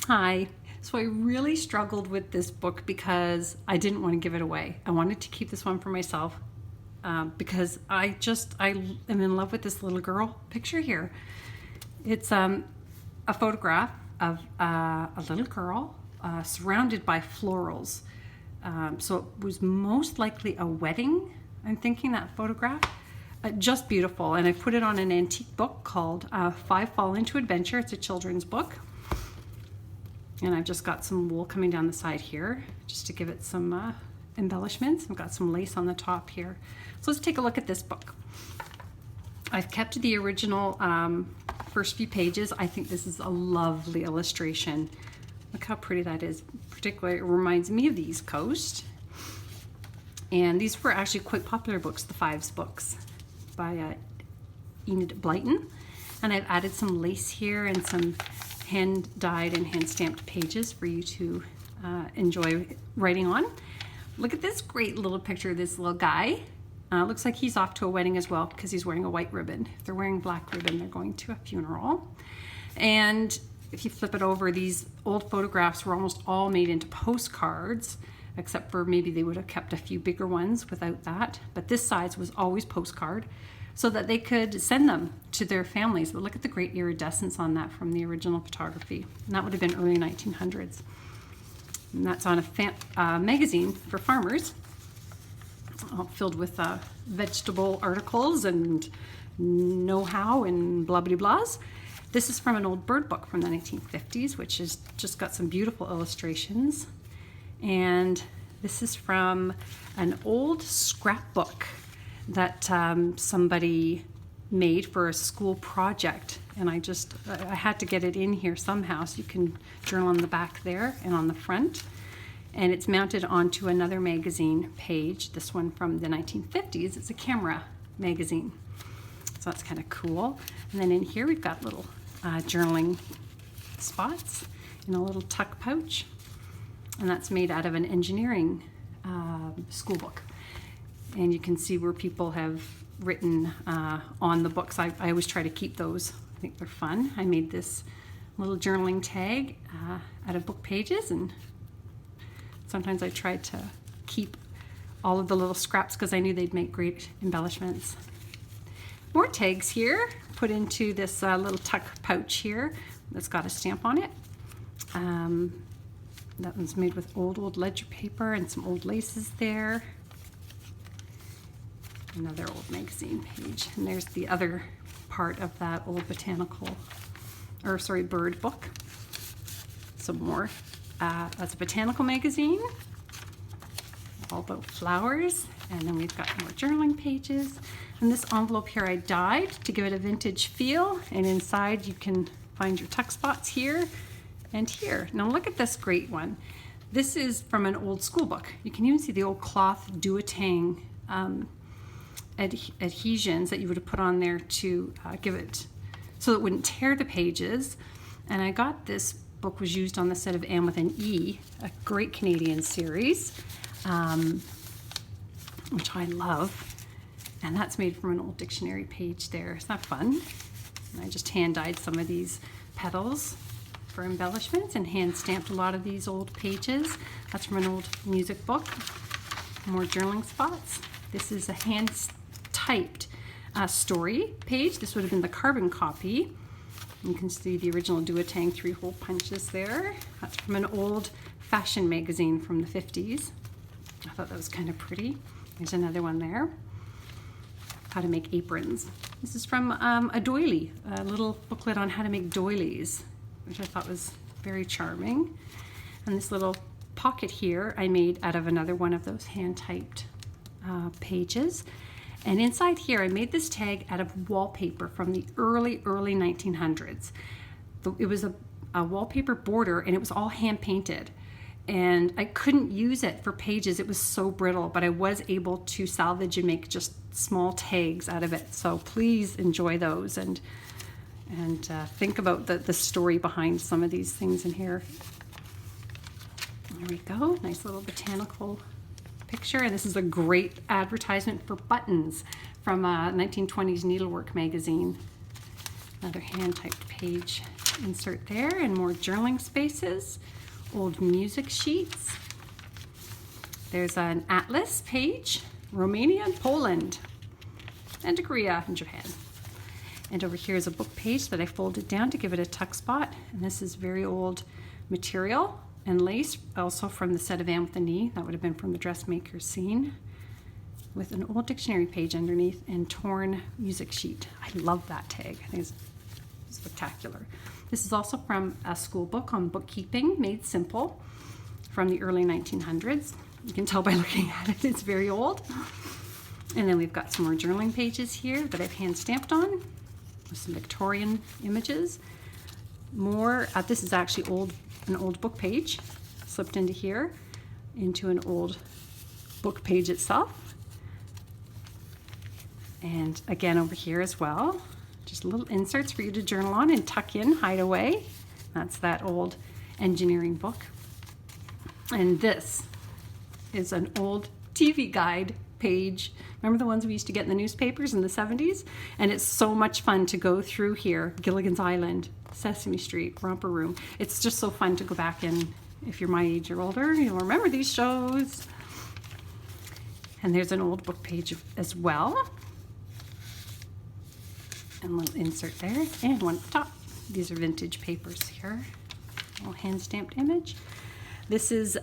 Hi. So I really struggled with this book because I didn't want to give it away. I wanted to keep this one for myself because I am in love with this little girl picture here. It's a photograph of a little girl surrounded by florals. So it was most likely a wedding, I'm thinking, that photograph. Just beautiful. And I put it on an antique book called Five Fall Into Adventure. It's a children's book. And I've just got some wool coming down the side here just to give it some embellishments. I've got some lace on the top here. So let's take a look at this book. I've kept the original first few pages. I think this is a lovely illustration. Look how pretty that is. Particularly, it reminds me of the East Coast. And these were actually quite popular books, the Fives books by Enid Blyton. And I've added some lace here and some hand-dyed and hand-stamped pages for you to enjoy writing on. Look at this great little picture of this little guy. Looks like he's off to a wedding as well because he's wearing a white ribbon. If they're wearing black ribbon, they're going to a funeral. And if you flip it over, these old photographs were almost all made into postcards, except for maybe they would have kept a few bigger ones without that. But this size was always postcard, so that they could send them to their families. But look at the great iridescence on that from the original photography. And that would have been early 1900s. And that's on a magazine for farmers, filled with vegetable articles and know-how and blah blah blahs. This is from an old bird book from the 1950s, which has just got some beautiful illustrations. And this is from an old scrapbook that somebody made for a school project, and I had to get it in here somehow, so you can journal on the back there and on the front. And it's mounted onto another magazine page, this one from the 1950s. It's a camera magazine, so that's kind of cool. And then in here we've got little journaling spots in a little tuck pouch, and that's made out of an engineering school book. And you can see where people have written on the books. I always try to keep those. I think they're fun. I made this little journaling tag out of book pages, and sometimes I tried to keep all of the little scraps because I knew they'd make great embellishments. More tags here, put into this little tuck pouch here that's got a stamp on it. That one's made with old ledger paper and some old laces there. Another old magazine page, and there's the other part of that old bird book. Some more. That's a botanical magazine, all about flowers. And then we've got more journaling pages. And this envelope here I dyed to give it a vintage feel. And inside you can find your tuck spots here and here. Now look at this great one. This is from an old school book. You can even see the old cloth duotang adhesions that you would have put on there to give it so it wouldn't tear the pages. And I got this book was used on the set of Anne with an E, a great Canadian series, which I love. And that's made from an old dictionary page there. Isn't that fun? And I just hand dyed some of these petals for embellishments and hand stamped a lot of these old pages. That's from an old music book. More journaling spots. This is a hand typed story page. This would have been the carbon copy. You can see the original duotang 3-hole punches there. That's from an old fashion magazine from the 50s. I thought that was kind of pretty. There's another one there. How to make aprons. This is from a doily, a little booklet on how to make doilies, which I thought was very charming. And this little pocket here I made out of another one of those hand-typed pages. And inside here I made this tag out of wallpaper from the early 1900s. It was a wallpaper border, and it was all hand painted. And I couldn't use it for pages, it was so brittle, but I was able to salvage and make just small tags out of it. So please enjoy those and think about the story behind some of these things in here. There we go, nice little botanical picture. And this is a great advertisement for buttons from a 1920s needlework magazine. Another hand-typed page. insert there, and more journaling spaces, old music sheets. There's an atlas page, Romania and Poland, and Korea and Japan. And over here is a book page that I folded down to give it a tuck spot. And this is very old material and lace, also from the set of Anne with the Knee. That would have been from the dressmaker scene, with an old dictionary page underneath and torn music sheet. I love that tag. I think it's spectacular. This is also from a school book on bookkeeping, made simple, from the early 1900s. You can tell by looking at it, it's very old. And then we've got some more journaling pages here that I've hand stamped on with some Victorian images. More, this is actually an old book page slipped into here, into an old book page itself. And again over here as well, just little inserts for you to journal on and tuck in, hide away. That's that old engineering book. And this is an old TV guide page. Remember the ones we used to get in the newspapers in the 70s? And it's so much fun to go through here. Gilligan's Island, Sesame Street, Romper Room. It's just so fun to go back and, if you're my age or older, you'll remember these shows. And there's an old book page as well. And a little insert there, and one at the top. These are vintage papers here. A little hand stamped image. This is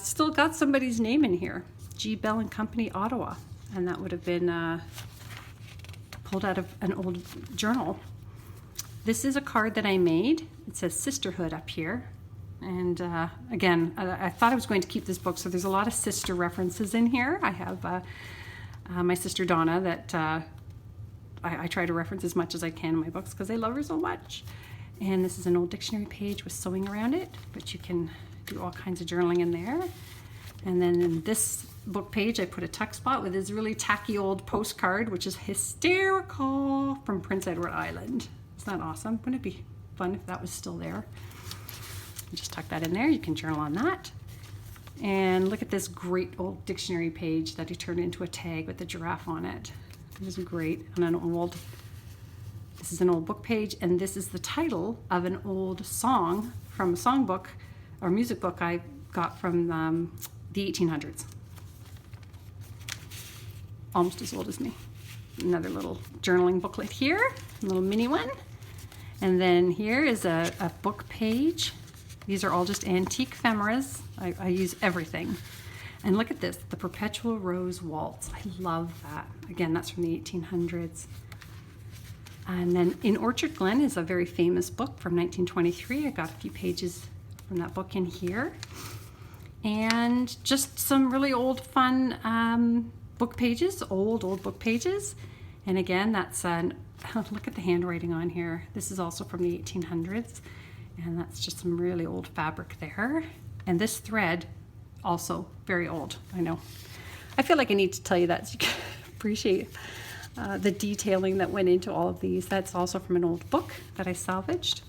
still got somebody's name in here. G. Bell and Company, Ottawa. And that would have been pulled out of an old journal. This is a card that I made. It says Sisterhood up here. And again, I thought I was going to keep this book, so there's a lot of sister references in here. I have my sister Donna that I try to reference as much as I can in my books because I love her so much. And this is an old dictionary page with sewing around it, but you can do all kinds of journaling in there. And then in this book page, I put a tuck spot with this really tacky old postcard, which is hysterical, from Prince Edward Island. Isn't that awesome? Wouldn't it be fun if that was still there? Just tuck that in there. You can journal on that. And look at this great old dictionary page that he turned into a tag with the giraffe on it. It was great. And this is an old book page, and this is the title of an old song from a songbook or music book I got from the 1800s. Almost as old as me. Another little journaling booklet here, a little mini one. And then here is a book page. These are all just antique ephemeras. I use everything. And look at this, the Perpetual Rose Waltz. I love that. Again, that's from the 1800s. And then In Orchard Glen is a very famous book from 1923. I got a few pages from that book in here. And just some really old, fun book pages, old book pages. And again, that's look at the handwriting on here. This is also from the 1800s. And that's just some really old fabric there. And this thread, also very old, I know. I feel like I need to tell you that so you can appreciate the detailing that went into all of these. That's also from an old book that I salvaged.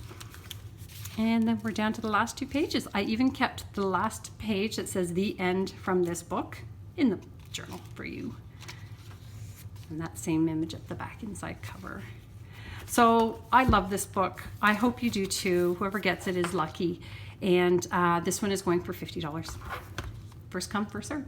And then we're down to the last two pages. I even kept the last page that says the end from this book in the journal for you. And that same image at the back inside cover. So I love this book. I hope you do too. Whoever gets it is lucky. And this one is going for $50. First come, first serve.